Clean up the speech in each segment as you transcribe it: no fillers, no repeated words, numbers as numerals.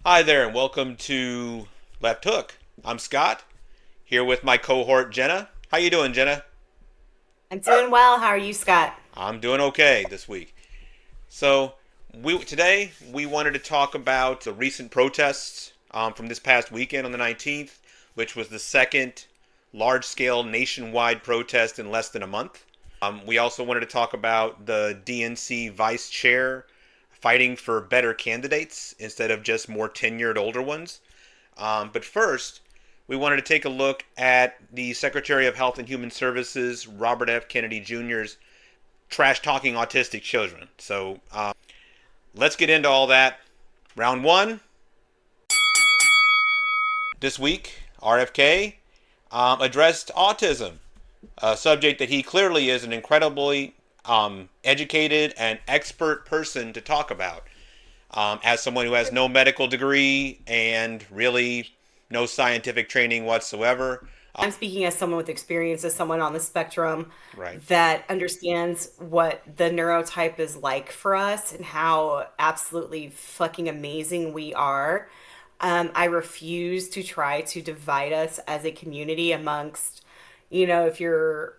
Hi there, and welcome to Left Hook. I'm Scott, here with my cohort Jenna. How you doing, Jenna? I'm doing well. How are you, Scott? I'm doing okay this week. So, today we wanted to talk about the recent protests from this past weekend on the 19th, which was the second large-scale nationwide protest in less than a month. We also wanted to talk about the DNC vice chair fighting for better candidates instead of just more tenured older ones. But first, we wanted to take a look at the Secretary of Health and Human Services, Robert F. Kennedy Jr.'s trash talking autistic children. So let's get into all that. Round one. This week, RFK addressed autism, a subject that he clearly is an incredibly educated and expert person to talk about. As someone who has no medical degree and really no scientific training whatsoever. I'm speaking as someone with experience, as someone on the spectrum Right. that understands what the neurotype is like for us and how absolutely fucking amazing we are. I refuse to try to divide us as a community amongst, if you're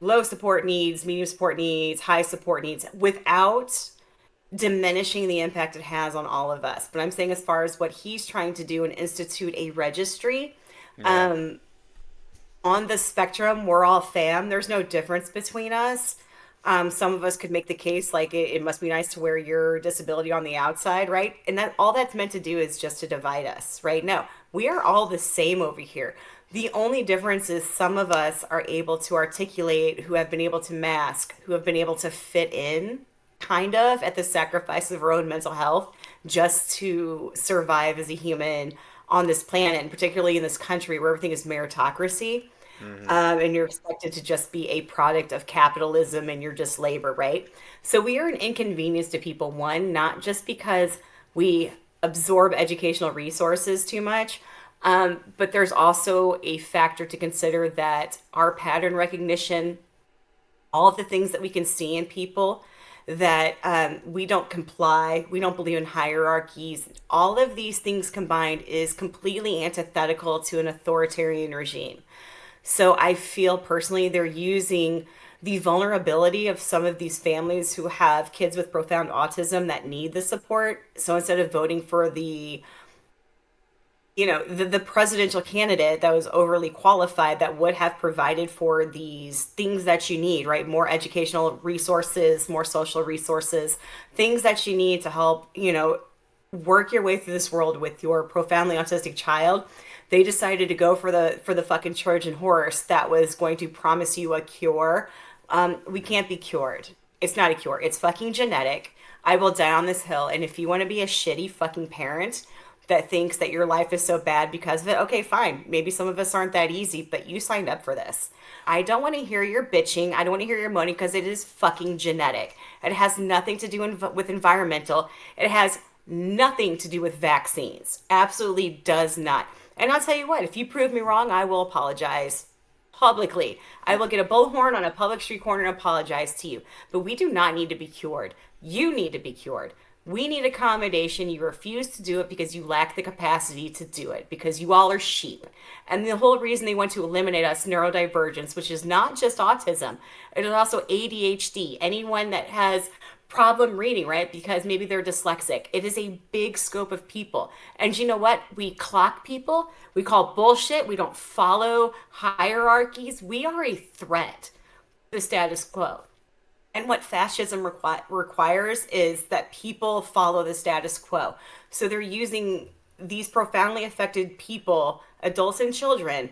low support needs, medium support needs, high support needs, without diminishing the impact it has on all of us. But I'm saying, as far as what he's trying to do and institute a registry, Yeah. um, on the spectrum, we're all fam. There's no difference between us. Some of us could make the case like it must be nice to wear your disability on the outside, right? And that all that's meant to do is just to divide us, right? No, we are all the same over here. The only difference is some of us are able to articulate, who have been able to mask, who have been able to fit in, kind of at the sacrifice of our own mental health, just to survive as a human on this planet, and particularly in this country where everything is meritocracy, Mm-hmm. and you're expected to just be a product of capitalism and you're just labor, right? So we are an inconvenience to people, one, not just because we absorb educational resources too much, but there's also a factor to consider that our pattern recognition, all of the things that we can see in people, that we don't comply, we don't believe in hierarchies. All of these things combined is completely antithetical to an authoritarian regime. So I feel personally they're using the vulnerability of some of these families who have kids with profound autism that need the support. So instead of voting for the presidential candidate that was overly qualified, that would have provided for these things that you need, right? More educational resources, more social resources, things that you need to help, work your way through this world with your profoundly autistic child. They decided to go for the fucking Trojan horse that was going to promise you a cure. We can't be cured. It's not a cure. It's fucking genetic. I will die on this hill. And if you want to be a shitty fucking parent that thinks that your life is so bad because of it, okay, fine. Maybe some of us aren't that easy, but you signed up for this. I don't want to hear your bitching. I don't want to hear your moaning because it is fucking genetic. It has nothing to do with environmental. It has nothing to do with vaccines. Absolutely does not. And I'll tell you what, if you prove me wrong, I will apologize publicly. I will get a bullhorn on a public street corner and apologize to you. But we do not need to be cured. You need to be cured. We need accommodation. You refuse to do it because you lack the capacity to do it, because you all are sheep. And the whole reason they want to eliminate us, neurodivergence, which is not just autism, it is also ADHD. Anyone that has problem reading, right? Because maybe they're dyslexic. It is a big scope of people. And you know what? We clock people. We call bullshit. We don't follow hierarchies. We are a threat to the status quo. And what fascism requires is that people follow the status quo. So they're using these profoundly affected people, adults and children,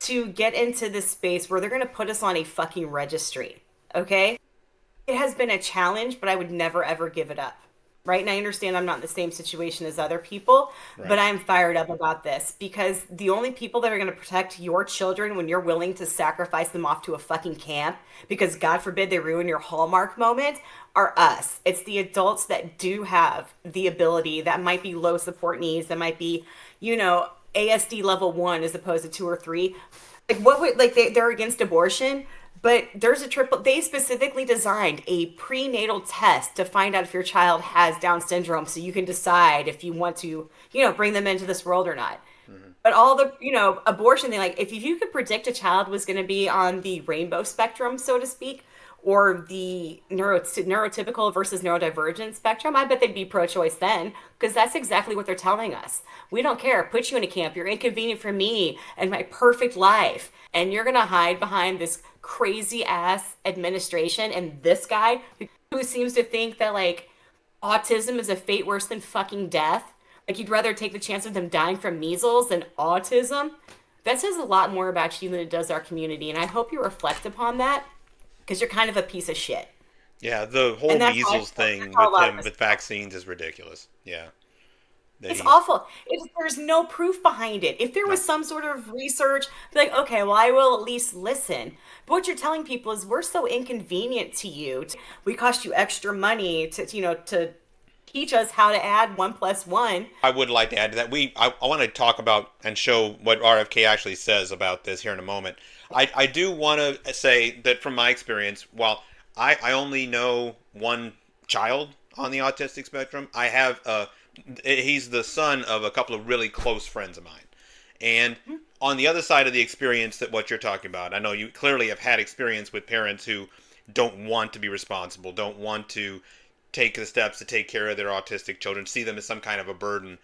to get into this space where they're going to put us on a fucking registry. Okay? It has been a challenge, but I would never ever give it up. Right? And I understand I'm not in the same situation as other people, but Right. I'm fired up about this because the only people that are going to protect your children when you're willing to sacrifice them off to a fucking camp, because God forbid they ruin your Hallmark moment, are us. It's the adults that do have the ability, that might be low support needs, that might be, ASD level 1 as opposed to 2 or 3. Like, what would, like, they're against abortion, But there's a triple, they specifically designed a prenatal test to find out if your child has Down syndrome so you can decide if you want to, bring them into this world or not. Hmm. But all the, abortion thing, like if you could predict a child was going to be on the rainbow spectrum, so to speak, or the neurotypical versus neurodivergent spectrum, I bet they'd be pro-choice then, because that's exactly what they're telling us. We don't care. Put you in a camp. You're inconvenient for me and my perfect life. And you're going to hide behind this crazy ass administration and this guy who seems to think that, like, autism is a fate worse than fucking death. Like, you'd rather take the chance of them dying from measles than autism. That says a lot more about you than it does our community. And I hope you reflect upon that, because you're kind of a piece of shit. Yeah, the whole And measles thing with him with vaccines is ridiculous. Yeah. That It's he, awful. There's no proof behind it. If there no. was some sort of research, be like, okay, well, I will at least listen. But what you're telling people is we're so inconvenient to you. We cost you extra money to teach us how to add 1 + 1. I would like to add to that. I want to talk about and show what RFK actually says about this here in a moment. I do want to say that from my experience, while I only know one child on the autistic spectrum, he's the son of a couple of really close friends of mine. And on the other side of the experience that what you're talking about, I know you clearly have had experience with parents who don't want to be responsible, don't want to take the steps to take care of their autistic children, see them as some kind of a burden.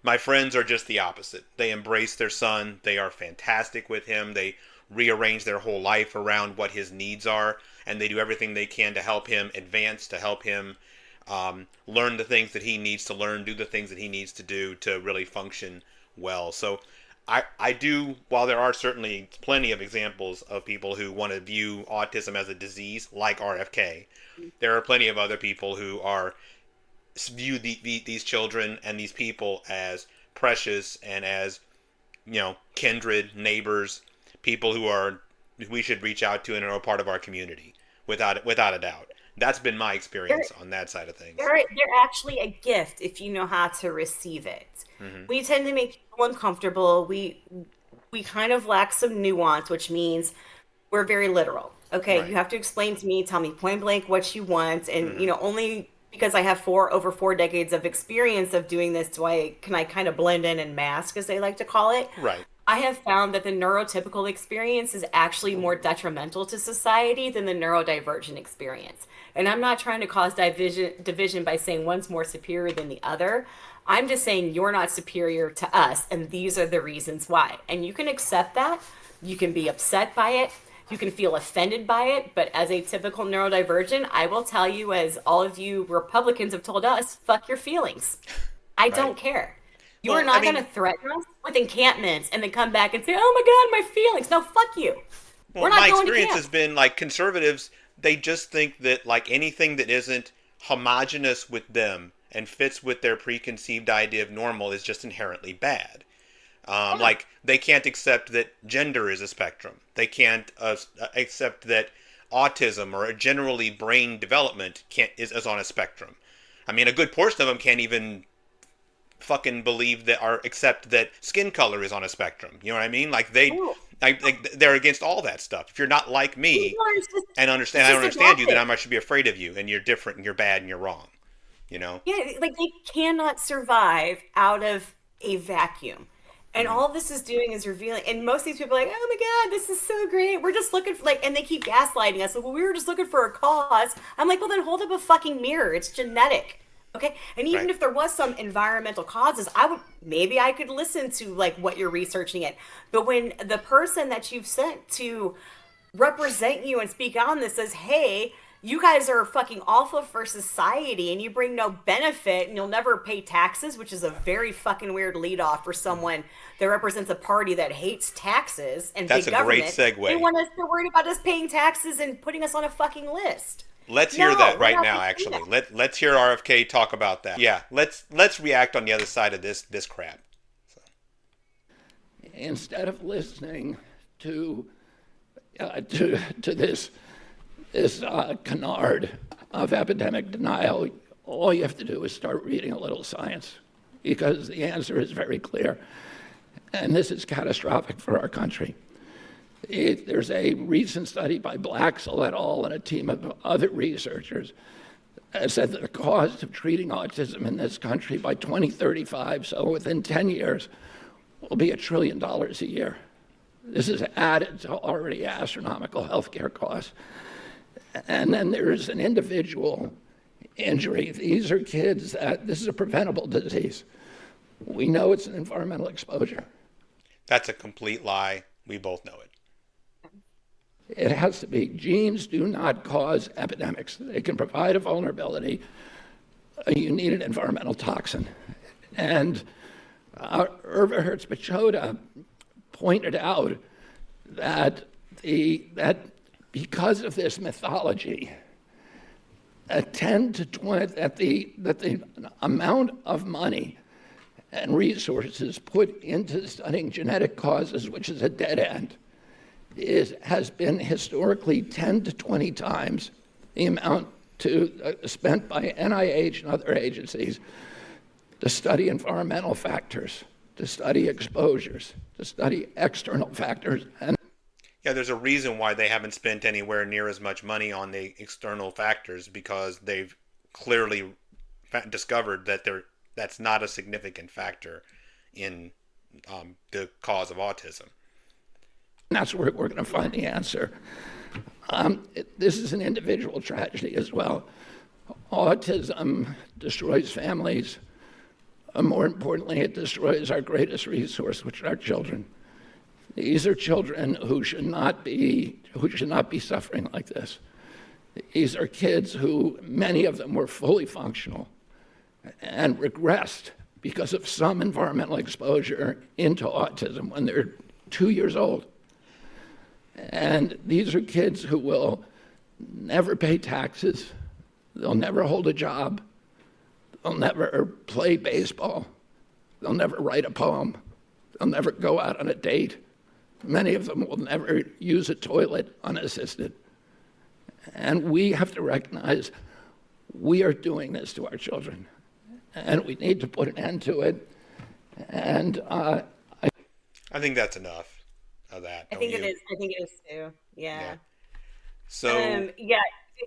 My friends are just the opposite. They embrace their son. They are fantastic with him. They rearrange their whole life around what his needs are, and they do everything they can to help him advance, to help him learn the things that he needs to learn, do the things that he needs to do to really function well. So I do, while there are certainly plenty of examples of people who want to view autism as a disease, like RFK, there are plenty of other people who view these children and these people as precious and as, kindred neighbors, people who we should reach out to and are a part of our community without a doubt. That's been my experience on that side of things. They're actually a gift if you know how to receive it. Hmm. We tend to make people uncomfortable. We kind of lack some nuance, which means we're very literal. Okay, Right. you have to explain to me, tell me point blank what you want, and Hmm. only because I have over 4 decades of experience of doing this can I kind of blend in and mask, as they like to call it. Right. I have found that the neurotypical experience is actually more detrimental to society than the neurodivergent experience. And I'm not trying to cause division by saying one's more superior than the other. I'm just saying you're not superior to us, and these are the reasons why. And you can accept that. You can be upset by it. You can feel offended by it. But as a typical neurodivergent, I will tell you, as all of you Republicans have told us, fuck your feelings. I Right. don't care. You are Well, I not going to mean, threaten us with encampments and then come back and say, oh my God, my feelings. No, fuck you. well, We're not my going to experience camp. has been like conservatives. They just think that like anything that isn't homogenous with them and fits with their preconceived idea of normal is just inherently bad. Yeah. Like they can't accept that gender is a spectrum. They can't accept that autism or generally brain development is on a spectrum. I mean, a good portion of them can't even fucking believe that or accept that skin color is on a spectrum. You know what I mean? Like No. they're against all that stuff. If you're not like me and It's I don't just understand you, then exhausting. I should be afraid of you, and you're different, and you're bad, and you're wrong. You know? Yeah, like they cannot survive out of a vacuum. And Hmm. all this is doing is revealing, and most of these people are like, oh my God, this is so great. We're just looking for, like, and they keep gaslighting us. Like, well, we were just looking for a cause. I'm like, well, then hold up a fucking mirror. It's genetic. Okay. And even Right. if there was some environmental causes, maybe I could listen to like what you're researching it. But when the person that you've sent to represent you and speak on this says, hey, you guys are fucking awful for society and you bring no benefit and you'll never pay taxes, which is a very fucking weird lead off for someone that represents a party that hates taxes and That's big a great government. They segue. want us to worry about us paying taxes and putting us on a fucking list. Let's hear No, that we're right not now. going to do Actually, that. let's hear RFK talk about that. Yeah, let's react on the other side of this crap. So, Instead of listening to this canard of epidemic denial, all you have to do is start reading a little science, because the answer is very clear, and this is catastrophic for our country. There's a recent study by Blaxell et al. And a team of other researchers that said that the cost of treating autism in this country by 2035, so within 10 years, will be $1 trillion a year. This is added to already astronomical healthcare costs. And then there's an individual injury. These are kids that, this is a preventable disease. We know it's an environmental exposure. That's a complete lie. We both know it. It has to be. Genes do not cause epidemics. They can provide a vulnerability. You need an environmental toxin. And Irva Hertz-Pichoda pointed out that because of this mythology, that the amount of money and resources put into studying genetic causes, which is a dead end, has been historically 10 to 20 times the amount spent by NIH and other agencies to study environmental factors, to study exposures, to study external factors. And yeah, there's a reason why they haven't spent anywhere near as much money on the external factors, because they've clearly discovered that that's not a significant factor in the cause of autism. That's where we're going to find the answer. This is an individual tragedy as well. Autism destroys families. More importantly, it destroys our greatest resource, which are our children. These are children who should not be suffering like this. These are kids who, many of them were fully functional and regressed because of some environmental exposure into autism when they're 2 years old. And these are kids who will never pay taxes, they'll never hold a job, they'll never play baseball, they'll never write a poem, they'll never go out on a date. Many of them will never use a toilet unassisted. And we have to recognize we are doing this to our children, and we need to put an end to it. And I think that's enough of that. I think it is. I think it is too. Yeah. So yeah,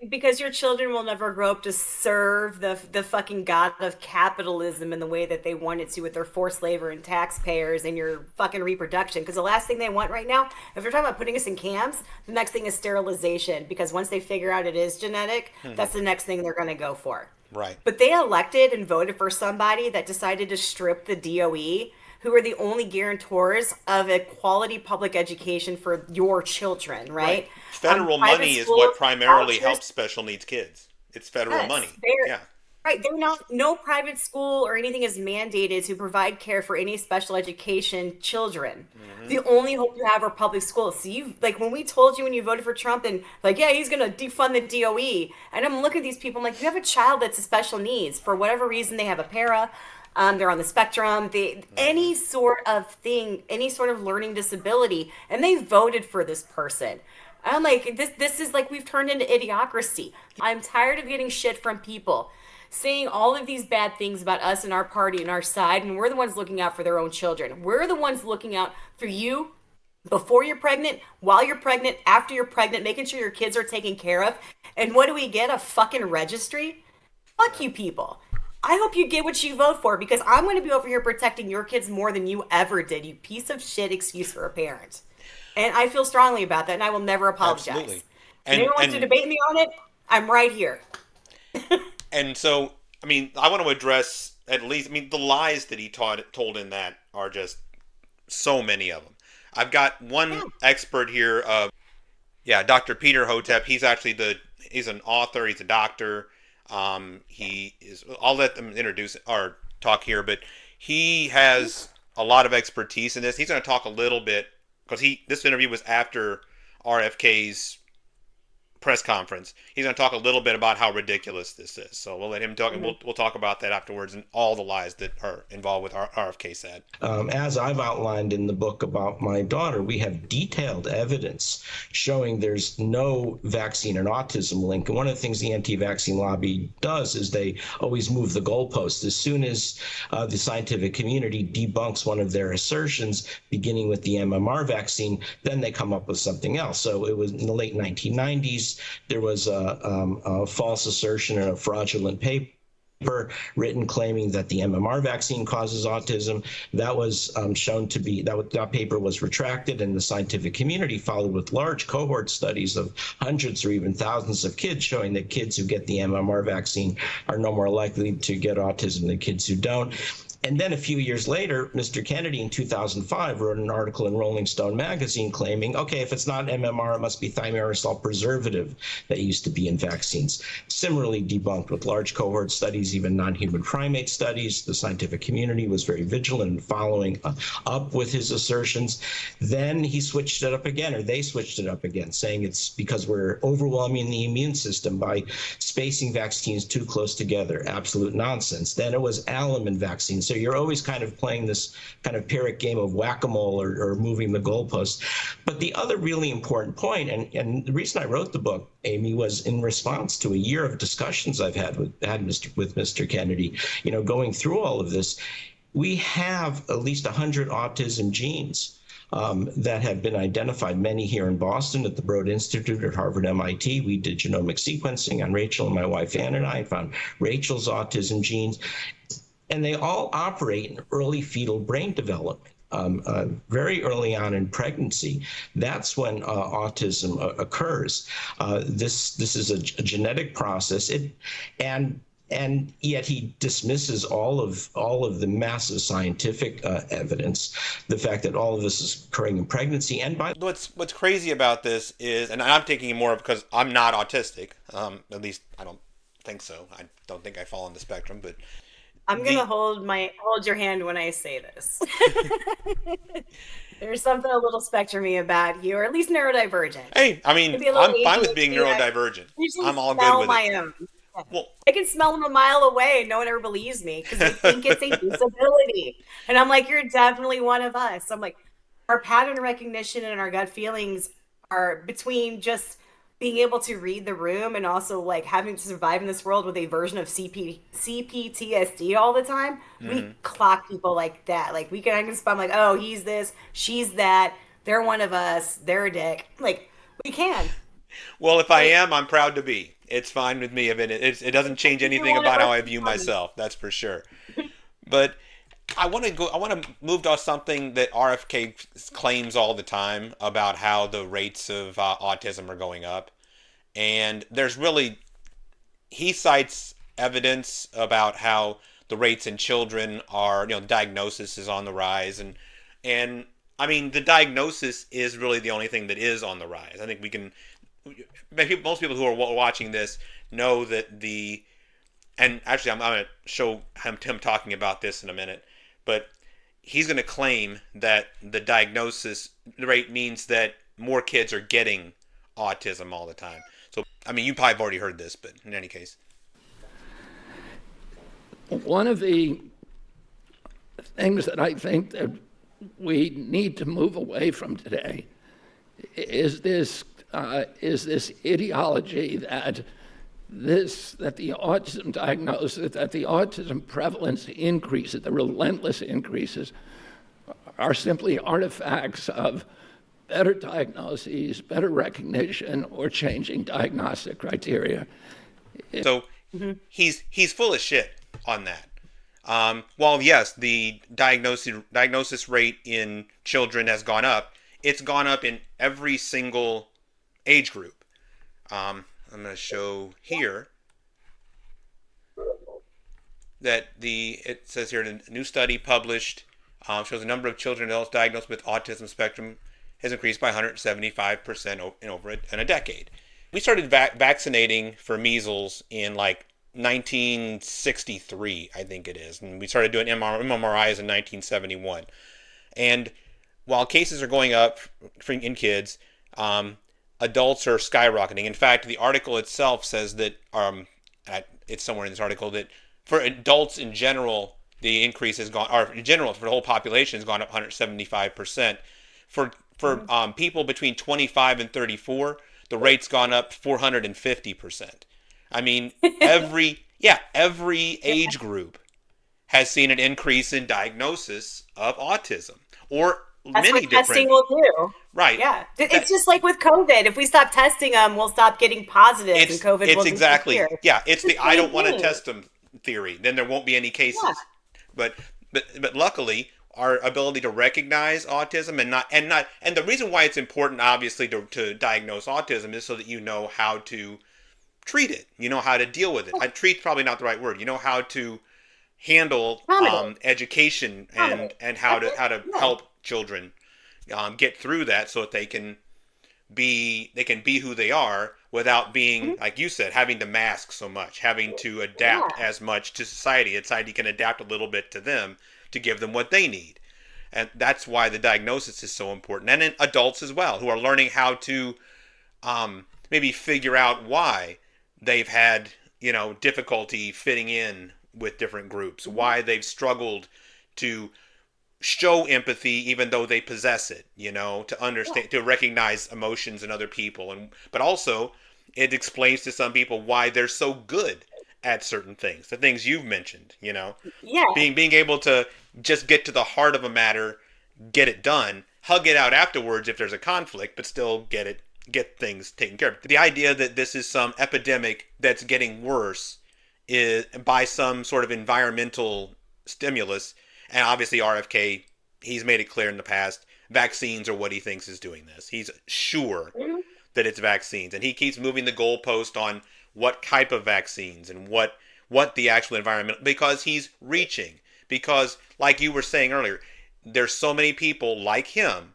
because your children will never grow up to serve the fucking god of capitalism in the way that they wanted to with their forced labor and taxpayers and your fucking reproduction. Because the last thing they want right now, if they're talking about putting us in camps, the next thing is sterilization. Because once they figure out it is genetic, that's the next thing they're going to go for. Right. But they elected and voted for somebody that decided to strip the DOE, who are the only guarantors of a quality public education for your children, right? Federal money is what primarily helps special needs kids. It's federal money. Yeah. Right. They're not, no private school or anything is mandated to provide care for any special education children. Mm-hmm. The only hope you have are public schools. So you, like when we told you when you voted for Trump and like, yeah, he's going to defund the DOE. And I'm looking at these people, I'm like, you have a child that's a special needs. For whatever reason, they have a para. They're on the spectrum, any sort of thing, any sort of learning disability, and they voted for this person. I'm like, this is like we've turned into idiocracy. I'm tired of getting shit from people saying all of these bad things about us and our party and our side, and we're the ones looking out for their own children. We're the ones looking out for you before you're pregnant, while you're pregnant, after you're pregnant, making sure your kids are taken care of. And what do we get? A fucking registry? Fuck you people. I hope you get what you vote for, because I'm going to be over here protecting your kids more than you ever did, you piece of shit excuse for a parent. And I feel strongly about that, and I will never apologize. Absolutely. If anyone wants to debate me on it, I'm right here. And so, I mean, I want to address at least, I mean, the lies that he told in that are just so many of them. I've got one expert here, Dr. Peter Hotep. He's actually he's an author, he's a doctor. He is, I'll let them introduce or talk here, but he has a lot of expertise in this. He's going to talk a little bit because this interview was after RFK's press conference. He's going to talk a little bit about how ridiculous this is. So we'll let him talk, and we'll talk about that afterwards and all the lies that are involved with RFK said. As I've outlined in the book about my daughter, we have detailed evidence showing there's no vaccine and autism link. And one of the things the anti-vaccine lobby does is they always move the goalpost. As soon as the scientific community debunks one of their assertions, beginning with the MMR vaccine, then they come up with something else. So it was in the late 1990s, there was a false assertion in a fraudulent paper written claiming that the MMR vaccine causes autism. That was shown to be, that paper was retracted, and the scientific community followed with large cohort studies of hundreds or even thousands of kids showing that kids who get the MMR vaccine are no more likely to get autism than kids who don't. And then a few years later, Mr. Kennedy in 2005 wrote an article in Rolling Stone magazine claiming, okay, if it's not MMR, it must be thimerosal preservative that used to be in vaccines. Similarly debunked with large cohort studies, even non-human primate studies. The scientific community was very vigilant in following up with his assertions. Then he switched it up again, or they switched it up again, saying it's because we're overwhelming the immune system by spacing vaccines too close together. Absolute nonsense. Then it was alum vaccines. So you're always kind of playing this kind of Pyrrhic game of whack-a-mole or moving the goalposts. But the other really important point, and the reason I wrote the book, Amy, was in response to a year of discussions I've had with Mr. Kennedy, going through all of this. We have at least 100 autism genes that have been identified, many here in Boston at the Broad Institute at Harvard, MIT. We did genomic sequencing on Rachel and my wife Ann and I found Rachel's autism genes. And they all operate in early fetal brain development. Very early on in pregnancy, that's when autism occurs. This is a genetic process, and yet he dismisses all of the massive scientific evidence, the fact that all of this is occurring in pregnancy. And what's crazy about this is, and I'm taking it more because I'm not autistic. At least I don't think so. I don't think I fall on the spectrum, but. I'm gonna hold your hand when I say this. There's something a little spectrumy about you, or at least neurodivergent. Hey, I mean, I'm fine with being neurodivergent. I'm all good with it. Own. Well, I can smell them a mile away, and no one ever believes me because they think it's a disability. And I'm like, you're definitely one of us. I'm like, our pattern recognition and our gut feelings are between just being able to read the room and also like having to survive in this world with a version of CPTSD all the time. We clock people like that. Like I can spot like, oh, he's this, she's that, they're one of us, they're a dick. Like we can. Well, if I am, I'm proud to be. It's fine with me. It doesn't change anything about how I view myself. That's for sure. But I want to move to something that RFK claims all the time about how the rates of autism are going up. And he cites evidence about how the rates in children are, diagnosis is on the rise. And I mean, the diagnosis is really the only thing that is on the rise. I think most people who are watching this know that and actually I'm going to show him talking about this in a minute. But he's going to claim that the diagnosis rate means that more kids are getting autism all the time. So, I mean, you probably have already heard this, but in any case. One of the things that I think that we need to move away from today is this ideology that the autism diagnosis, that the autism prevalence increases, the relentless increases, are simply artifacts of better diagnoses, better recognition, or changing diagnostic criteria. So he's full of shit on that. While yes, the diagnosis rate in children has gone up, it's gone up in every single age group. I'm going to show here that it says here, a new study published shows the number of children and adults diagnosed with autism spectrum has increased by 175% in a decade. We started vaccinating for measles in like 1963, I think it is. And we started doing MMRIs in 1971. And while cases are going up in kids, adults are skyrocketing. In fact, the article itself says that it's somewhere in this article that for adults in general, the increase has gone, or in general for the whole population has gone up 175%. For people between 25 and 34, the rate's gone up 450%. I mean, every age group has seen an increase in diagnosis of autism or That's many what testing different. will do. Right. Yeah. It's just like with COVID. If we stop testing them, we'll stop getting positives and COVID will Exactly, disappear. yeah, it's It's the the I same don't want to thing. test them theory. Then there won't be any Yeah. cases. But luckily, our ability to recognize autism and the reason why it's important, obviously, to diagnose autism is so that you know how to treat it. You know how to deal with it. I treat probably not the right word. You know how to handle Accommodate. education Accommodate. and That's how it. to Yeah. help children get through that so that they can be who they are without being, Mhm. like you said, having to mask so much, having to adapt Yeah. as much to society. Society can adapt a little bit to them to give them what they need. And that's why the diagnosis is so important. And in adults as well, who are learning how to maybe figure out why they've had, difficulty fitting in with different groups, why they've struggled to show empathy even though they possess it, to understand, to recognize emotions in other people. But also it explains to some people why they're so good at certain things, the things you've mentioned, Yeah. being able to just get to the heart of a matter, get it done, hug it out afterwards if there's a conflict, but still get things taken care of. The idea that this is some epidemic that's getting worse is by some sort of environmental stimulus. And obviously RFK, he's made it clear in the past, vaccines are what he thinks is doing this. He's sure Mhm. that it's vaccines, and he keeps moving the goalpost on what type of vaccines and what the actual environment, because he's reaching. Because like you were saying earlier, there's so many people like him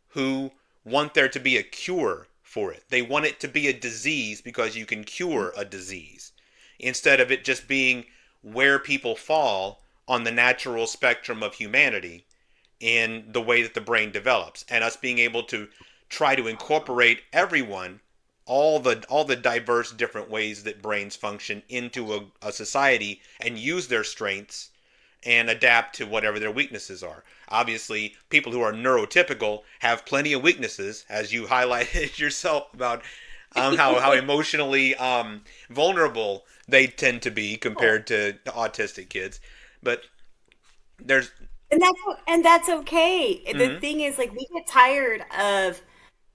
who want there to be a cure for it. They want it to be a disease because you can cure a disease, instead of it just being where people fall on the natural spectrum of humanity in the way that the brain develops, and us being able to try to incorporate everyone, all the diverse different ways that brains function into a society, and use their strengths and adapt to whatever their weaknesses are. Obviously, people who are neurotypical have plenty of weaknesses, as you highlighted yourself about how emotionally vulnerable they tend to be compared to autistic kids. But there's. And that's okay. The Mhm. thing is, like, we get tired of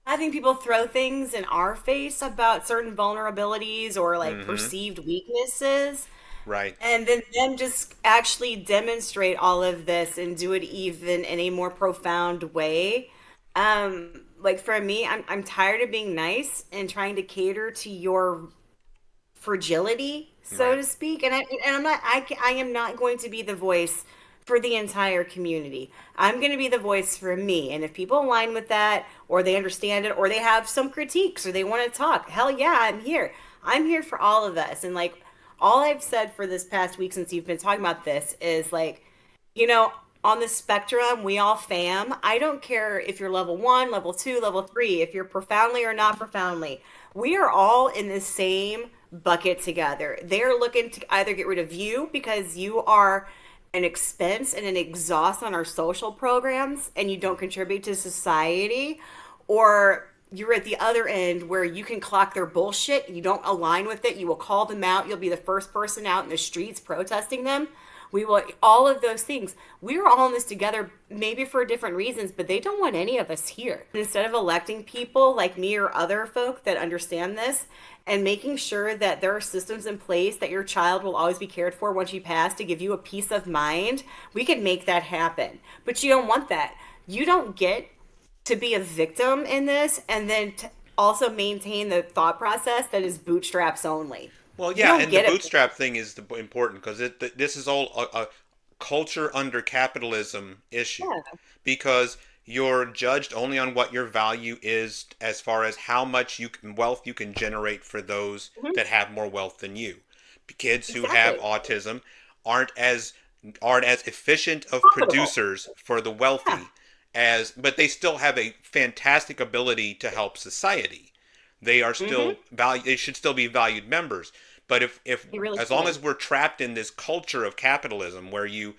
having people throw things in our face about certain vulnerabilities or like Mhm. perceived weaknesses, Right. and then them just actually demonstrate all of this and do it even in a more profound way. Like for me, I'm tired of being nice and trying to cater to your fragility, so Right. to speak. And I'm not I am not going to be the voice for the entire community. I'm going to be the voice for me. And if people align with that, or they understand it, or they have some critiques, or they want to talk, hell yeah, I'm here. I'm here for all of us. And like all I've said for this past week since you've been talking about this is like, you know, on the spectrum, we all fam. I don't care if you're level one, level two, level three, if you're profoundly or not profoundly. We are all in the same bucket together. They're looking to either get rid of you because you are an expense and an exhaust on our social programs and you don't contribute to society, or you're at the other end where you can clock their bullshit, you don't align with it, you will call them out, you'll be the first person out in the streets protesting them. We will, all of those things. We're all in this together, maybe for different reasons, but they don't want any of us here. Instead of electing people like me or other folk that understand this and making sure that there are systems in place that your child will always be cared for once you pass to give you a peace of mind, we can make that happen. But you don't want that. You don't get to be a victim in this and then also maintain the thought process that is bootstraps only. Well, You yeah, don't and the get it. bootstrap thing is important because this is all a culture under capitalism issue, Yeah. because you're judged only on what your value is as far as how much wealth you can generate for those Mhm. that have more wealth than you. Kids who have Exactly. autism aren't as efficient of Profitable. producers for the Yeah. wealthy, but they still have a fantastic ability to help society. They are still they should still be valued members. But if really as long as we're trapped in this culture of capitalism where your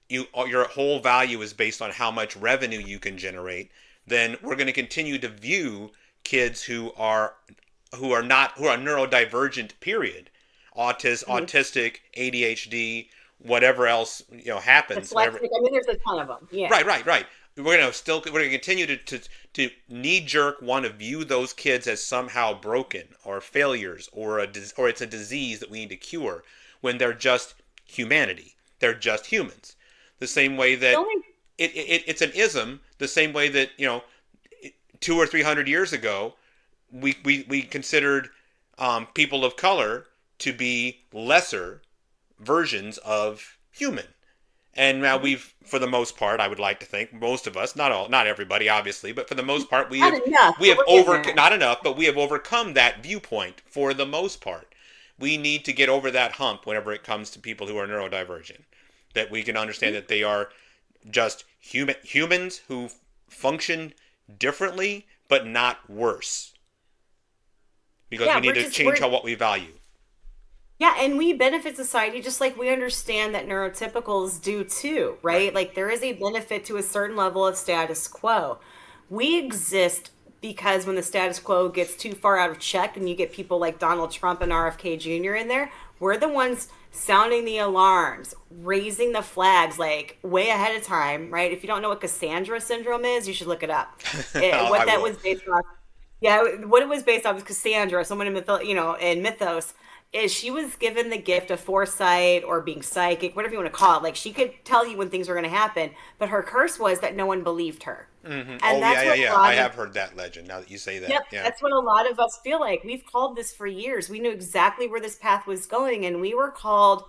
whole value is based on how much revenue you can generate, then we're going to continue to view kids who are neurodivergent, period, autistic, ADHD, whatever else happens. Dyslexic. I mean, there's a ton of them. Yeah. Right. We're going to continue to knee jerk want to view those kids as somehow broken or failures or it's a disease that we need to cure when they're just humanity. They're just humans. The same way that it's an ism. The same way that 200 or 300 years ago, we considered people of color to be lesser versions of human. And now for the most part, I would like to think, most of us, not everybody, obviously, but for the most part, we have not enough, but we have overcome that viewpoint for the most part. We need to get over that hump whenever it comes to people who are neurodivergent. That we can understand that they are just humans who function differently, but not worse. Because we need to change what we value. Yeah, and we benefit society just like we understand that neurotypicals do too, right? Like there is a benefit to a certain level of status quo. We exist because when the status quo gets too far out of check and you get people like Donald Trump and RFK Jr. in there, we're the ones sounding the alarms, raising the flags like way ahead of time, right? If you don't know what Cassandra syndrome is, you should look it up. What that was based on. Yeah, what it was based on was Cassandra, someone in mythos, is she was given the gift of foresight or being psychic, whatever you want to call it. Like she could tell you when things were going to happen, but her curse was that no one believed her. Mm-hmm. And I have heard that legend now that you say that. Yep, yeah. That's what a lot of us feel like. We've called this for years. We knew exactly where this path was going, and we were called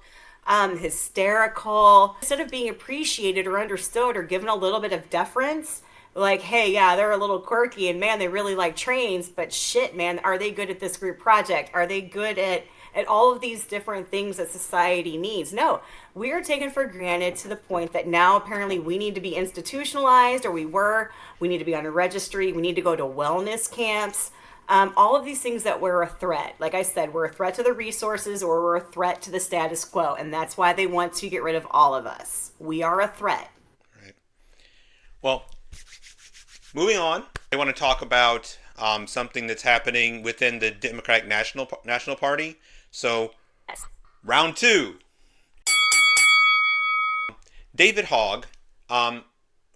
hysterical. Instead of being appreciated or understood or given a little bit of deference, like, hey, yeah, they're a little quirky, and man, they really like trains, but shit, man, are they good at this group project? Are they good at all of these different things that society needs? No, we are taken for granted to the point that now apparently we need to be institutionalized, or we need to be on a registry, we need to go to wellness camps, all of these things that we're a threat. Like I said, we're a threat to the resources or we're a threat to the status quo, and that's why they want to get rid of all of us. We are a threat. Right. Well, moving on, I want to talk about something that's happening within the Democratic National Party. So, round two. David Hogg,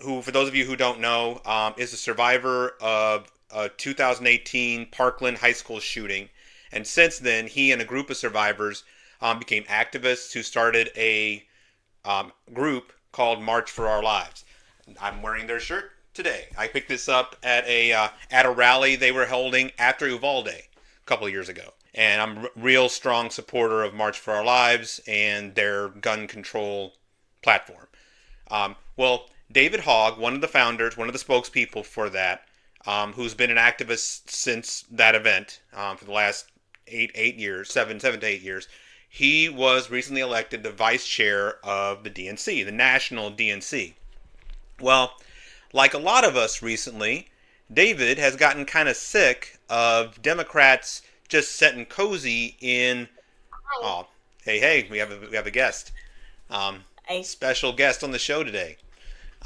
who, for those of you who don't know, is a survivor of a 2018 Parkland high school shooting. And since then, he and a group of survivors became activists who started a group called March for Our Lives. I'm wearing their shirt today. I picked this up at a rally they were holding after Uvalde a couple of years ago. And I'm a real strong supporter of March for Our Lives and their gun control platform. Well, David Hogg, one of the founders, one of the spokespeople for that, who's been an activist since that event for the last 7 to 8 years, he was recently elected the vice chair of the DNC, the national DNC. Well, like a lot of us recently, David has gotten kind of sick of Democrats just sitting cozy in. Oh, hey, we have a guest, special guest on the show today.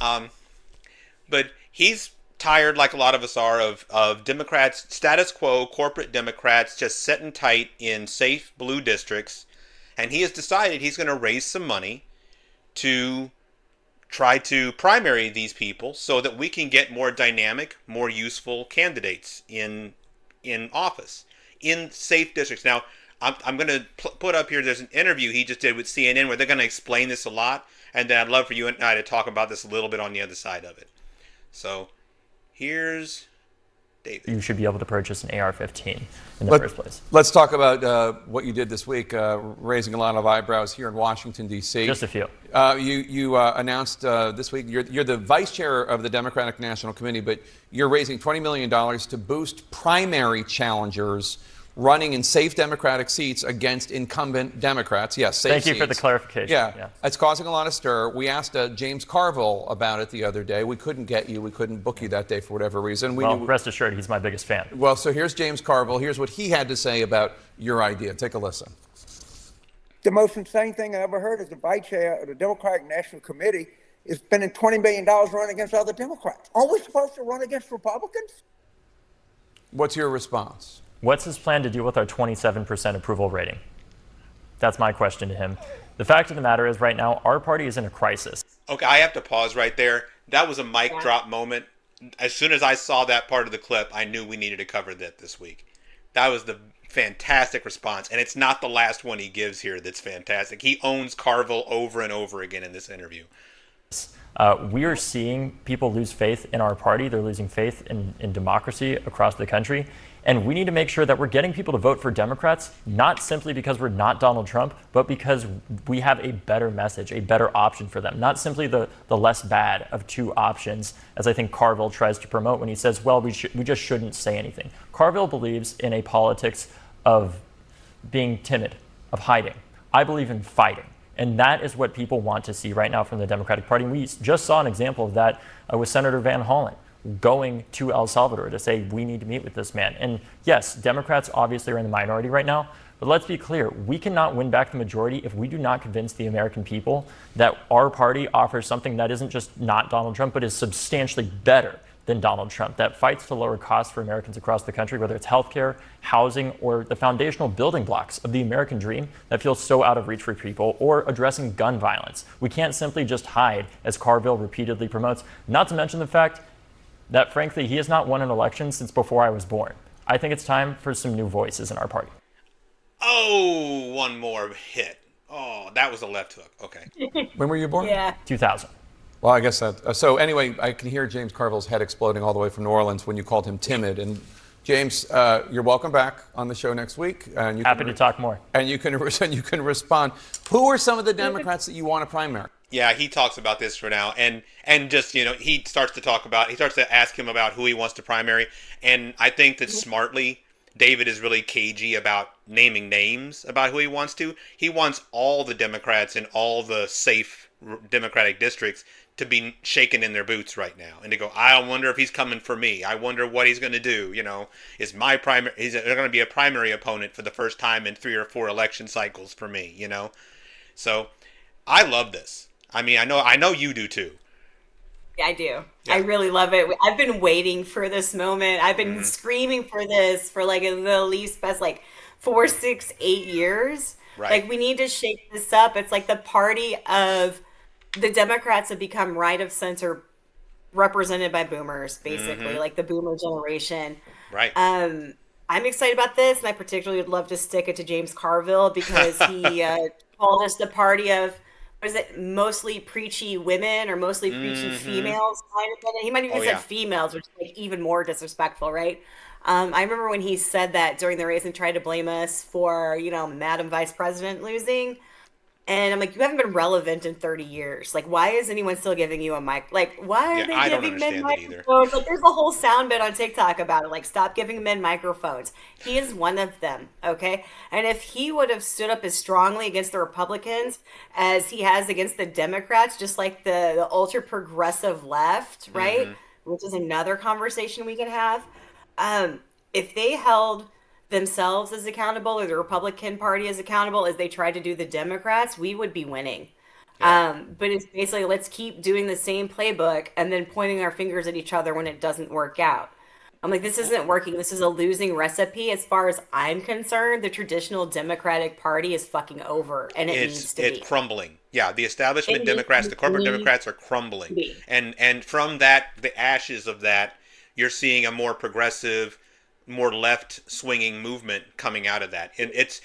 But he's tired, like a lot of us are, of Democrats, status quo, corporate Democrats just sitting tight in safe blue districts, and he has decided he's going to raise some money to try to primary these people so that we can get more dynamic, more useful candidates in office in safe districts. Now, I'm going to put up here, there's an interview he just did with CNN where they're going to explain this a lot, and then I'd love for you and I to talk about this a little bit on the other side of it. So, here's David. You should be able to purchase an AR-15 in the first place. Let's talk about what you did this week, raising a lot of eyebrows here in Washington, D.C. Just a few. You announced this week, you're the vice chair of the Democratic National Committee, but you're raising $20 million to boost primary challengers running in safe Democratic seats against incumbent Democrats. Yes, safe Thank you seats. for the clarification. Yeah, it's causing a lot of stir. We asked James Carville about it the other day. We couldn't get you. We couldn't book you that day for whatever reason. Rest assured, he's my biggest fan. Well, so here's James Carville. Here's what he had to say about your idea. Take a listen. The most insane thing I ever heard is the vice chair of the Democratic National Committee is spending $20 million running against other Democrats. Are we supposed to run against Republicans? What's your response? What's his plan to deal with our 27% approval rating? That's my question to him. The fact of the matter is, right now, our party is in a crisis. Okay, I have to pause right there. That was a mic drop moment. As soon as I saw that part of the clip, I knew we needed to cover that this week. That was the fantastic response, and it's not the last one he gives here that's fantastic. He owns Carville over and over again in this interview. We are seeing people lose faith in our party. They're losing faith in democracy across the country. And we need to make sure that we're getting people to vote for Democrats, not simply because we're not Donald Trump, but because we have a better message, a better option for them. Not simply the less bad of two options, as I think Carville tries to promote when he says, well, we just shouldn't say anything. Carville believes in a politics of being timid, of hiding. I believe in fighting. And that is what people want to see right now from the Democratic Party. And we just saw an example of that with Senator Van Hollen going to El Salvador to say, we need to meet with this man. And yes, Democrats obviously are in the minority right now, but let's be clear, we cannot win back the majority if we do not convince the American people that our party offers something that isn't just not Donald Trump, but is substantially better than Donald Trump, that fights to lower costs for Americans across the country, whether it's healthcare, housing, or the foundational building blocks of the American dream that feels so out of reach for people, or addressing gun violence. We can't simply just hide, as Carville repeatedly promotes, not to mention the fact that, frankly, he has not won an election since before I was born. I think it's time for some new voices in our party. Oh, one more hit. Oh, that was a left hook. Okay. When were you born? Yeah. 2000. Well, I guess that. So anyway, I can hear James Carville's head exploding all the way from New Orleans when you called him timid. And James, you're welcome back on the show next week. And you Happy to talk more. And you can respond. Who are some of the Democrats that you want to primary? Yeah, he talks about this for now, and just, he starts to ask him about who he wants to primary, and I think that smartly, David is really cagey about naming names about who he wants to. He wants all the Democrats in all the safe Democratic districts to be shaken in their boots right now, and to go, I wonder if he's coming for me. I wonder what he's going to do. Is my primary? Is there going to be a primary opponent for the first time in 3 or 4 election cycles for me? So I love this. I mean, I know you do too. Yeah, I do. Yeah. I really love it. I've been waiting for this moment. I've been screaming for this for like the least best 4, 6, 8 years. Right. Like, we need to shake this up. It's like the party of the Democrats have become right of center, represented by boomers, basically, like the boomer generation. Right. I'm excited about this, and I particularly would love to stick it to James Carville because he called us the party of, what is it, mostly preachy women or mostly preachy females. He might have even said females, which is even more disrespectful, right? I remember when he said that during the race and tried to blame us for, Madam Vice President losing. And I'm like, you haven't been relevant in 30 years. Like, why is anyone still giving you a mic? Like, why are they giving men microphones? Like, there's a whole sound bit on TikTok about it. Like, stop giving men microphones. He is one of them, okay? And if he would have stood up as strongly against the Republicans as he has against the Democrats, just like the ultra-progressive left, right? Which is another conversation we can have. If they held themselves as accountable or the Republican Party as accountable as they tried to do the Democrats, we would be winning. But it's basically, let's keep doing the same playbook and then pointing our fingers at each other when it doesn't work out. I'm like, this isn't working. This is a losing recipe. As far as I'm concerned, the traditional Democratic Party is fucking over, and needs to be. It's crumbling. Yeah, the establishment Democrats, the corporate Democrats are crumbling. And from that, the ashes of that, you're seeing a more progressive, more left-swinging movement coming out of that. And it's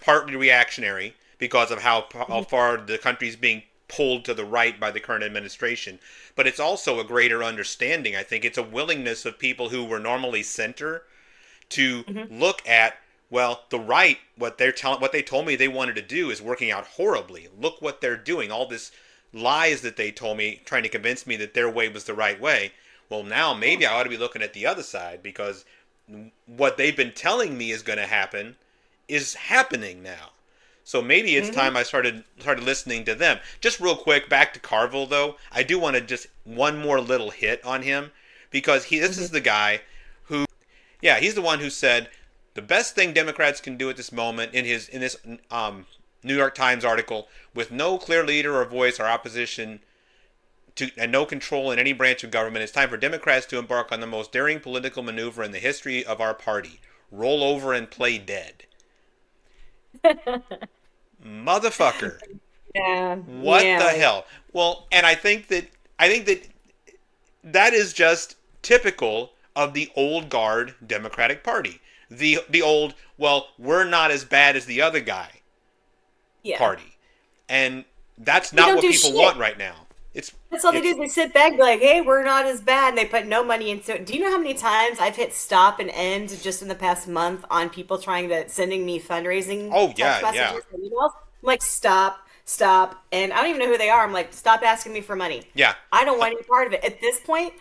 partly reactionary because of how far the country's being pulled to the right by the current administration. But it's also a greater understanding, I think. It's a willingness of people who were normally center to look at, well, the right, what they told me they wanted to do is working out horribly. Look what they're doing. All this lies that they told me, trying to convince me that their way was the right way. Well, now maybe I ought to be looking at the other side because what they've been telling me is going to happen is happening now. So maybe it's time I started listening to them. Just real quick, back to Carville though. I do want to just one more little hit on him, because this is the guy who, yeah, he's the one who said the best thing Democrats can do at this moment in this New York Times article, with no clear leader or voice or opposition and no control in any branch of government, it's time for Democrats to embark on the most daring political maneuver in the history of our party: roll over and play dead. Motherfucker. Yeah. What the hell? Well, and I think that is just typical of the old guard Democratic Party. The old, well, we're not as bad as the other guy party. And that's not what people want right now. That's all they do is they sit back and be like, hey, we're not as bad, and they put no money into it. Do you know how many times I've hit stop and end just in the past month on people sending me fundraising text messages and emails? I'm like, stop, and I don't even know who they are. I'm like, stop asking me for money. Yeah. I don't want any part of it. At this point,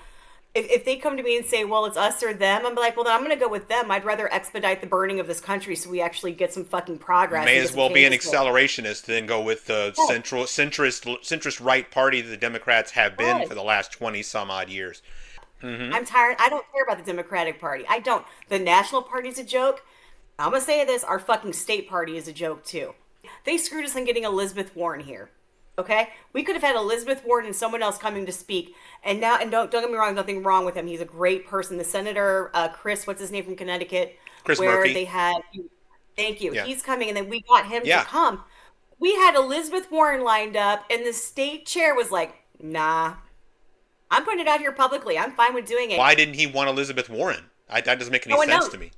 if they come to me and say, well, it's us or them, I'm like, well, then I'm going to go with them. I'd rather expedite the burning of this country so we actually get some fucking progress. May as well be an accelerationist than go with the centrist right party that the Democrats have been for the last 20 some odd years. I'm tired. I don't care about the Democratic Party. I don't. The National Party's a joke. I'm going to say this. Our fucking state party is a joke too. They screwed us in getting Elizabeth Warren here. Okay, we could have had Elizabeth Warren and someone else coming to speak, and don't get me wrong, nothing wrong with him. He's a great person. The Senator Chris, what's his name from Connecticut, Chris where Murphy. They had, thank you. Yeah. He's coming, and then we got him to come. We had Elizabeth Warren lined up, and the state chair was like, "Nah, I'm putting it out here publicly. I'm fine with doing it." Why didn't he want Elizabeth Warren? That doesn't make any sense to me.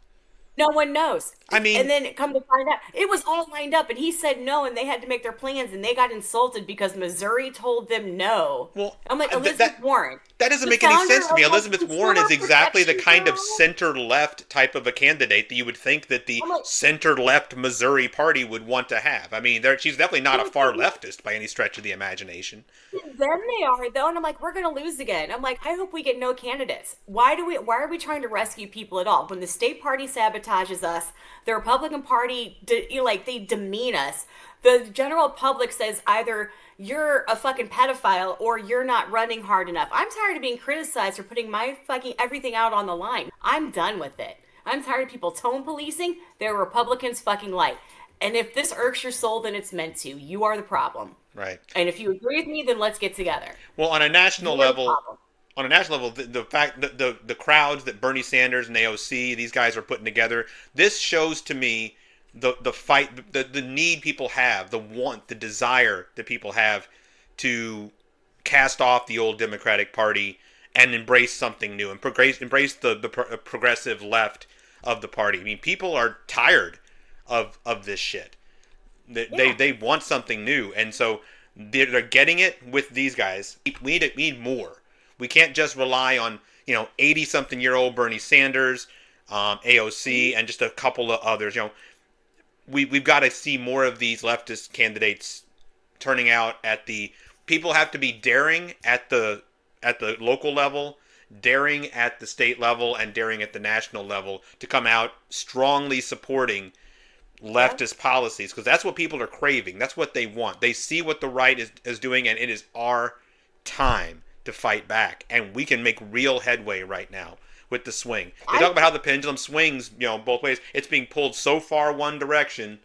No one knows. I mean, and then come to find out, it was all lined up, and he said no, and they had to make their plans, and they got insulted because Missouri told them no. Well, I'm like, Elizabeth Warren. That doesn't make any sense to me. Elizabeth Warren is exactly the kind of center-left type of a candidate that you would think that the center-left Missouri party would want to have. I mean, she's definitely not a far leftist by any stretch of the imagination. Then they are, though, and I'm like, we're going to lose again. I'm like, I hope we get no candidates. Why are we trying to rescue people at all? When the state party sabotages us, the Republican Party, they demean us. The general public says either you're a fucking pedophile or you're not running hard enough. I'm tired of being criticized for putting my fucking everything out on the line. I'm done with it. I'm tired of people tone policing. They're Republicans fucking light. And if this irks your soul, then it's meant to. You are the problem. Right. And if you agree with me, then let's get together. Well, on a national level, the fact that the crowds that Bernie Sanders and AOC, these guys are putting together, this shows to me the fight, the need people have, the want, the desire that people have to cast off the old Democratic Party and embrace something new and embrace the progressive left of the party. I mean, people are tired of this shit. They want something new, and so they're getting it with these guys. We need more. We can't just rely on 80-something-year-old Bernie Sanders, AOC, and just a couple of others. We've got to see more of these leftist candidates turning out at the. People have to be daring at the local level, daring at the state level, and daring at the national level to come out strongly supporting leftist policies, because that's what people are craving. That's what they want. They see what the right is doing, and it is our time to fight back. And we can make real headway right now with the swing. They talk about how the pendulum swings, both ways. It's being pulled so far one direction.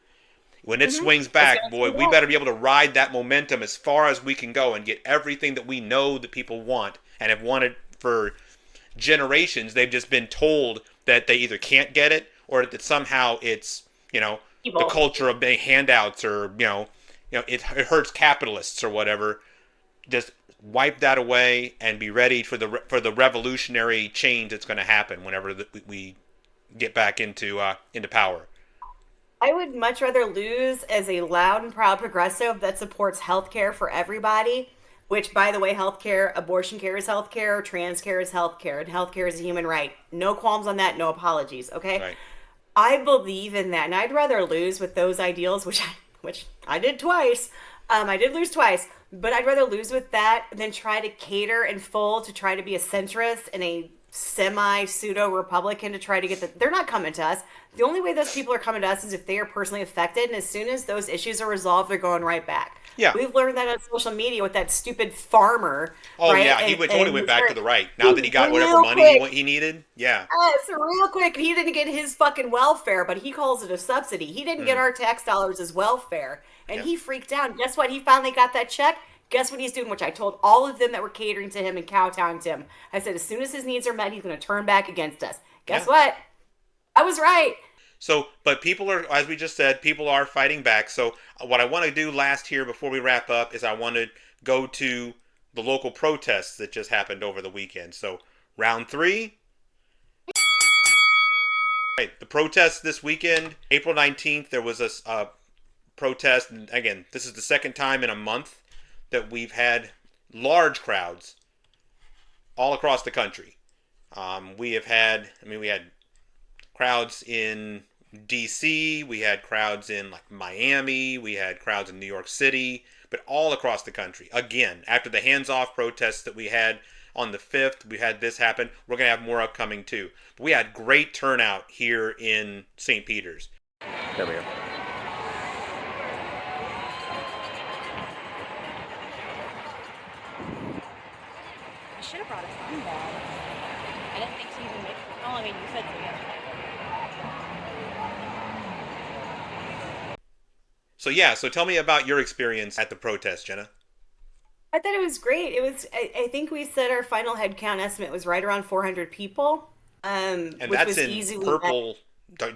When it swings back, boy, we better be able to ride that momentum as far as we can go and get everything that we know that people want and have wanted for generations. They've just been told that they either can't get it or that somehow it's, the culture of handouts or, it hurts capitalists or whatever. Just wipe that away and be ready for the revolutionary change that's going to happen whenever we get back into power. I would much rather lose as a loud and proud progressive that supports healthcare for everybody, which, by the way, healthcare, abortion care is healthcare, trans care is healthcare, and healthcare is a human right. No qualms on that, no apologies, okay? Right. I believe in that, and I'd rather lose with those ideals, which I did twice. I did lose twice, but I'd rather lose with that than try to cater and fold to try to be a centrist and a semi pseudo Republican to try to get they're not coming to us. The only way those people are coming to us is if they are personally affected, and as soon as those issues are resolved, they're going right back. Yeah. We've learned that on social media with that stupid farmer. Oh, right? yeah, he totally went back to the right. Now that he got whatever money he needed, yeah. Yes, real quick. He didn't get his fucking welfare, but he calls it a subsidy. He didn't get our tax dollars as welfare, and he freaked out. And guess what? He finally got that check. Guess what he's doing? Which I told all of them that were catering to him and kowtowing to him. I said, as soon as his needs are met, he's going to turn back against us. Guess what? I was right. So, but people are, as we just said, people are fighting back. So what I want to do last here before we wrap up is I want to go to the local protests that just happened over the weekend. So round 3. Right, the protests this weekend, April 19th, there was a protest. And again, this is the second time in a month that we've had large crowds all across the country. We had crowds in DC, we had crowds in like Miami, we had crowds in New York City, but all across the country. Again, after the hands-off protests that we had on the 5th, we had this happen. We're going to have more upcoming too. But we had great turnout here in St. Peter's. There we go. You should have brought a phone bag. I didn't think to even make it. Oh, I mean, you said so yesterday. So tell me about your experience at the protest, Jenna. I thought it was great. I think we said our final head count estimate was right around 400 people. And which that's was in easily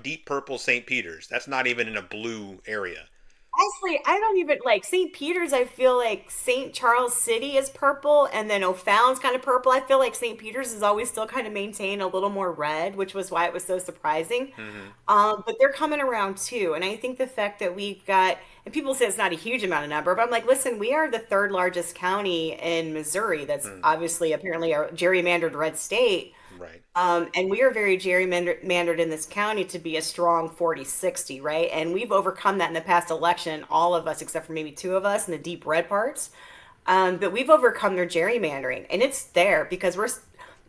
deep purple St. Peter's. That's not even in a blue area. Actually, I don't even like St. Peter's. I feel like St. Charles City is purple, and then O'Fallon's kind of purple. I feel like St. Peter's is always still kind of maintained a little more red, which was why it was so surprising. But they're coming around too, and I think the fact that we've got, and people say it's not a huge amount of number, but I'm like, listen, we are the third largest county in Missouri. That's obviously apparently a gerrymandered red state. Right. And we are very gerrymandered in this county to be a strong 40-60, right? And we've overcome that in the past election, all of us, except for maybe 2 of us in the deep red parts. But we've overcome their gerrymandering, and it's there because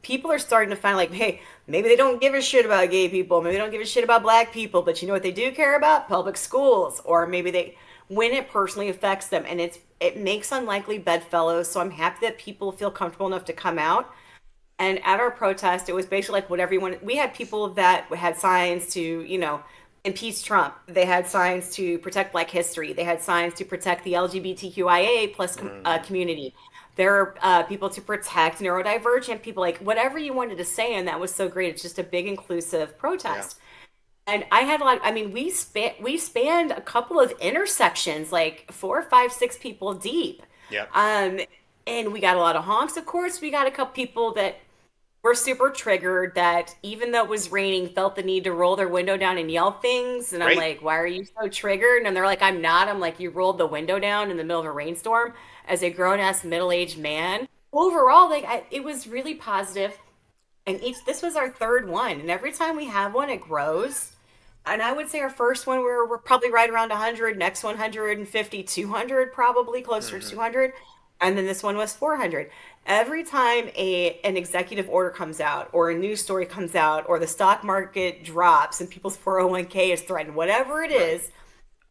people are starting to find like, hey, maybe they don't give a shit about gay people, maybe they don't give a shit about black people, but you know what they do care about? Public schools, or maybe when it personally affects them, and it makes unlikely bedfellows. So I'm happy that people feel comfortable enough to come out. And at our protest, it was basically like whatever you wanted. We had people that had signs to, impeach Trump. They had signs to protect Black history. They had signs to protect the LGBTQIA plus community. There are people to protect neurodivergent people, like whatever you wanted to say. And that was so great. It's just a big inclusive protest. Yeah. And I had a lot, we spanned a couple of intersections, like 4, 5, 6 people deep. Yeah. And we got a lot of honks. Of course, we got a couple people that were super triggered that even though it was raining, felt the need to roll their window down and yell things. And I'm like, why are you so triggered? And they're like, I'm not. I'm like, you rolled the window down in the middle of a rainstorm as a grown-ass middle-aged man. Overall, it was really positive. And this was our 3rd one. And every time we have one, it grows. And I would say our first one, we're probably right around 100. Next one, 150, 200, probably closer to 200. And then this one was 400. Every time an executive order comes out or a news story comes out or the stock market drops and people's 401k is threatened, whatever it is,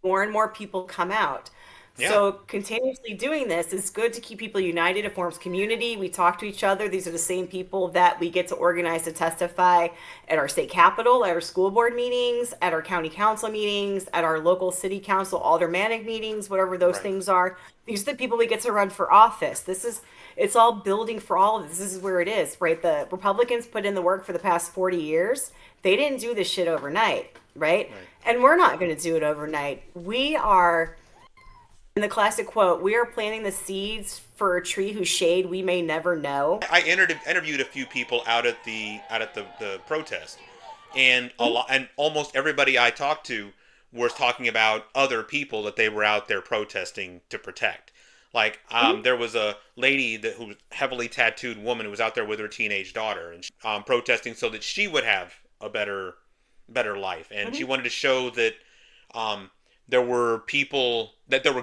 more and more people come out. Yeah. So continuously doing this is good to keep people united. It forms community. We talk to each other. These are the same people that we get to organize to testify at our state capitol, at our school board meetings, at our county council meetings, at our local city council aldermanic meetings, whatever those things are. These are the people we get to run for office. It's all building for all of this. This is where it is, right? The Republicans put in the work for the past 40 years. They didn't do this shit overnight, right? And we're not going to do it overnight. We are... In the classic quote, we are planting the seeds for a tree whose shade we may never know. I interviewed a few people out at the protest, and almost everybody I talked to was talking about other people that they were out there protesting to protect. Like there was a lady who was a heavily tattooed woman who was out there with her teenage daughter and protesting so that she would have a better life, and she wanted to show that. There were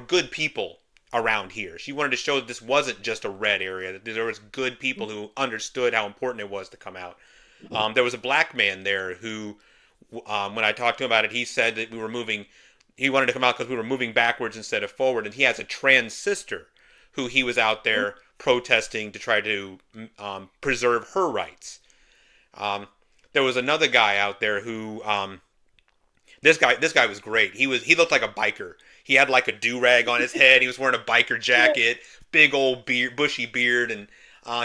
good people around here. She wanted to show that this wasn't just a red area, that there was good people who understood how important it was to come out. There was a black man there who, when I talked to him about it, he said that we were moving. He wanted to come out because we were moving backwards instead of forward, and he has a trans sister who he was out there protesting to try to preserve her rights. There was another guy out there who this guy was great. He looked like a biker. He had like a do-rag on his head. He was wearing a biker jacket, big old beard, bushy beard, and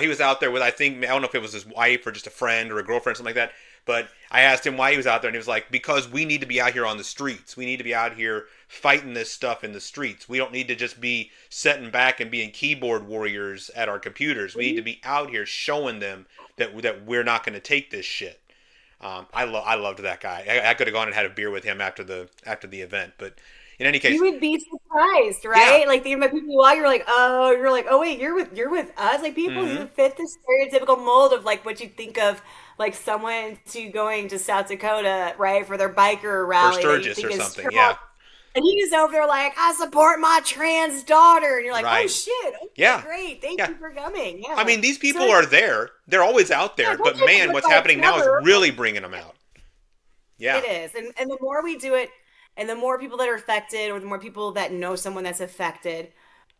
he was out there with, I don't know if it was his wife or just a friend or a girlfriend, something like that. But I asked him why he was out there, and he was like, because we need to be out here on the streets. We need to be out here fighting this stuff in the streets. We don't need to just be sitting back and being keyboard warriors at our computers. We need to be out here showing them that we're not going to take this shit. I loved that guy. I could have gone and had a beer with him after the event, but in any case, you would be surprised, right? Yeah. Like the amount of people you walk, you're like, oh wait, you're with us. Like people who fit the stereotypical mold of like what you think of like someone going to South Dakota, right, for their biker rally, or Sturgis or something, strong. yeah. And he's over there like, I support my trans daughter, and you're like, Right. oh shit, okay, Yeah. great, thank Yeah. you for coming. Yeah. I mean, these people So- are there. They're always out there. Yeah, But don't man, just what's look happening now is clever. really bringing them out. Yeah. It is. And the more we do it, and the more people that are affected, or the more people that know someone that's affected,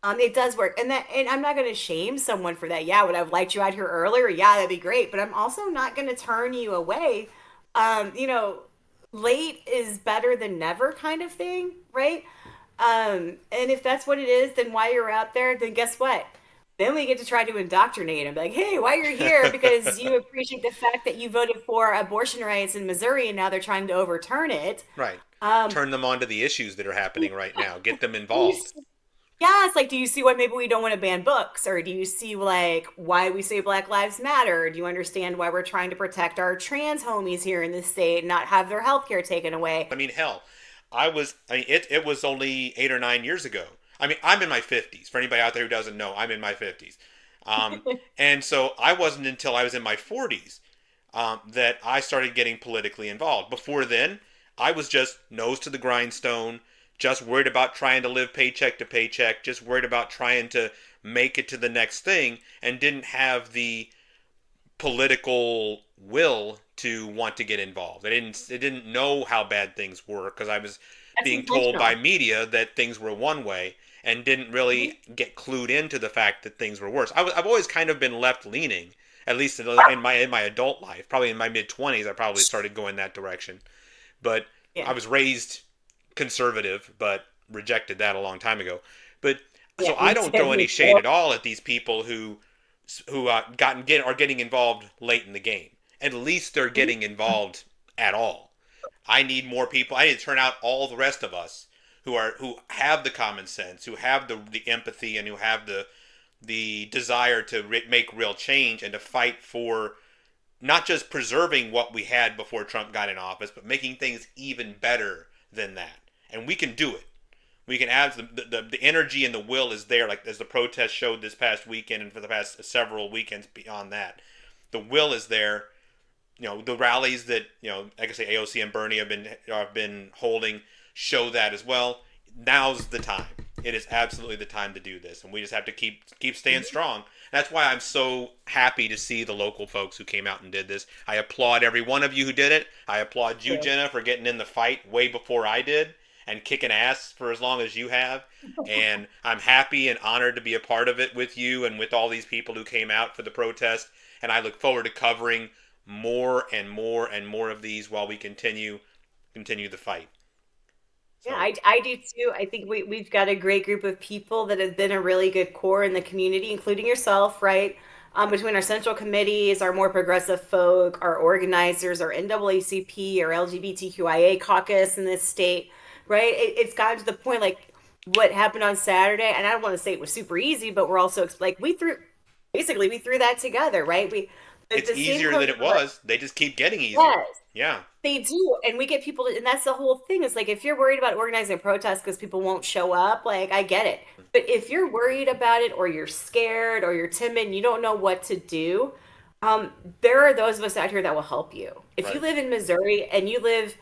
it does work. And I'm not going to shame someone for that. Yeah, would I have liked you out here earlier? Yeah, that'd be great. But I'm also not going to turn you away. Late is better than never kind of thing, right? And if that's what it is, then while you're out there, then guess what? Then we get to try to indoctrinate them. Like, hey, why you're here? Because you appreciate the fact that you voted for abortion rights in Missouri, and now they're trying to overturn it. Right. Turn them on to the issues that are happening right now. Get them Do you involved. see- Yeah, it's like, do you see why maybe we don't want to ban books? Or do you see like why we say Black Lives Matter? Do you understand why we're trying to protect our trans homies here in the state and not have their health care taken away? I mean, hell, it was only 8 or 9 years ago. I mean, I'm in my 50s. For anybody out there who doesn't know, I'm in my 50s. And so I wasn't until I was in my 40s that I started getting politically involved. Before then, I was just nose to the grindstone, just worried about trying to live paycheck to paycheck, just worried about trying to make it to the next thing, and didn't have the political will to want to get involved. I didn't know how bad things were because I was That's being told by intentional. media that things were one way and didn't really get clued into the fact that things were worse. I've always kind of been left leaning, at least in my adult life. Probably in my mid-20s, I probably started going that direction. But Yeah. I was raised conservative, but rejected that a long time ago. But so Yeah, I me don't too, throw me any too. shade at all at these people who are getting involved late in the game. At least they're getting involved at all. I need more people. I need to turn out all the rest of us who have the common sense, who have the empathy, and who have the desire to make real change and to fight for not just preserving what we had before Trump got in office, but making things even better than that. And we can do it. We can add the energy and the will is there, like as the protest showed this past weekend and for the past several weekends beyond that. The will is there. The rallies that, like I say, AOC and Bernie have been holding show that as well. Now's the time. It is absolutely the time to do this, and we just have to keep staying strong. That's why I'm so happy to see the local folks who came out and did this. I applaud every one of you who did it. I applaud you, Yeah. Jenna, for getting in the fight way before I did and kicking ass for as long as you have. And I'm happy and honored to be a part of it with you and with all these people who came out for the protest. And I look forward to covering more and more and more of these while we continue the fight. So, Yeah, I do too. I think we've got a great group of people that have been a really good core in the community, including yourself, right? Between our central committees, our more progressive folk, our organizers, our NAACP, our LGBTQIA caucus in this state, right? It's gotten to the point like what happened on Saturday, and I don't want to say it was super easy, but we're also like we threw that together, right? it's The same easier than it code- was. They just keep getting easier. Yes. Yeah. They do, and we get people, and that's the whole thing. Is like if you're worried about organizing a protest because people won't show up, like I get it. But if you're worried about it, or you're scared, or you're timid, and you don't know what to do, there are those of us out here that will help you. If you Right. live in Missouri and you live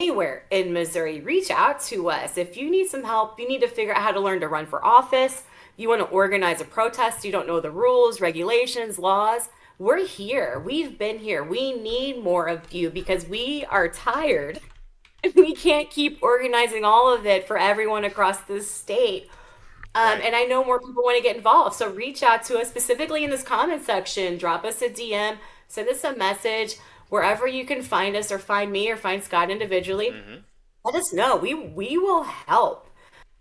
anywhere in Missouri, reach out to us. If you need some help, you need to figure out how to learn to run for office, you want to organize a protest, you don't know the rules, regulations, laws, we're here. We've been here. We need more of you because we are tired. We can't keep organizing all of it for everyone across this state. Right. And I know more people want to get involved. So reach out to us specifically in this comment section. Drop us a DM, send us a message wherever you can find us, or find me, or find Scott individually. Let us know. We will help.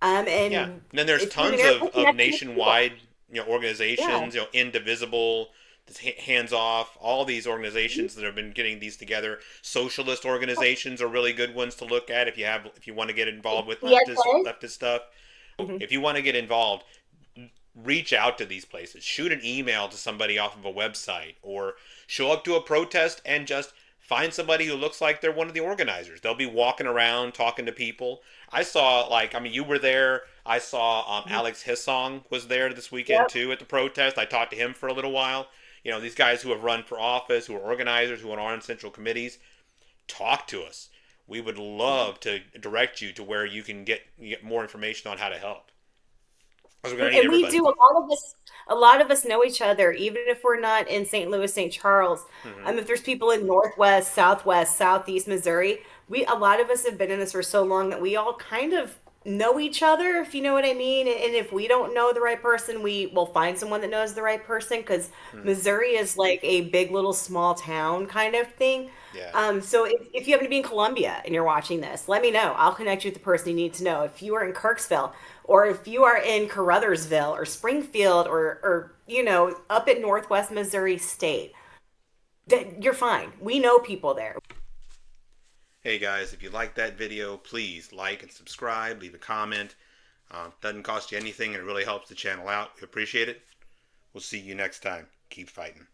And Yeah. And then there's it's tons been of connecting nationwide, people. organizations, Indivisible, Hands Off, all these organizations that have been getting these together. Socialist organizations are really good ones to look at if you want to get involved with Yes, leftist stuff. If you want to get involved, reach out to these places. Shoot an email to somebody off of a website, or show up to a protest and just find somebody who looks like they're one of the organizers. They'll be walking around talking to people. I saw, you were there. I saw Alex Hissong was there this weekend too at the protest. I talked to him for a little while. These guys who have run for office, who are organizers, who are on central committees, talk to us. We would love to direct you to where you can get more information on how to help. We're going to need And we everybody. do, a lot of us know each other, even if we're not in St. Louis, St. Charles. If there's people in Northwest, Southwest, Southeast Missouri, a lot of us have been in this for so long that we all kind of know each other, if you know what I mean. And if we don't know the right person, we will find someone that knows the right person, because Missouri is like a big little small town kind of thing. Yeah. So if you happen to be in Columbia and you're watching this, let me know. I'll connect you with the person you need to know. If you are in Kirksville, or if you are in Caruthersville or Springfield, or up at Northwest Missouri State, you're fine. We know people there. Hey guys, if you like that video, please like and subscribe, leave a comment. Doesn't cost you anything, and it really helps the channel out. We appreciate it. We'll see you next time. Keep fighting.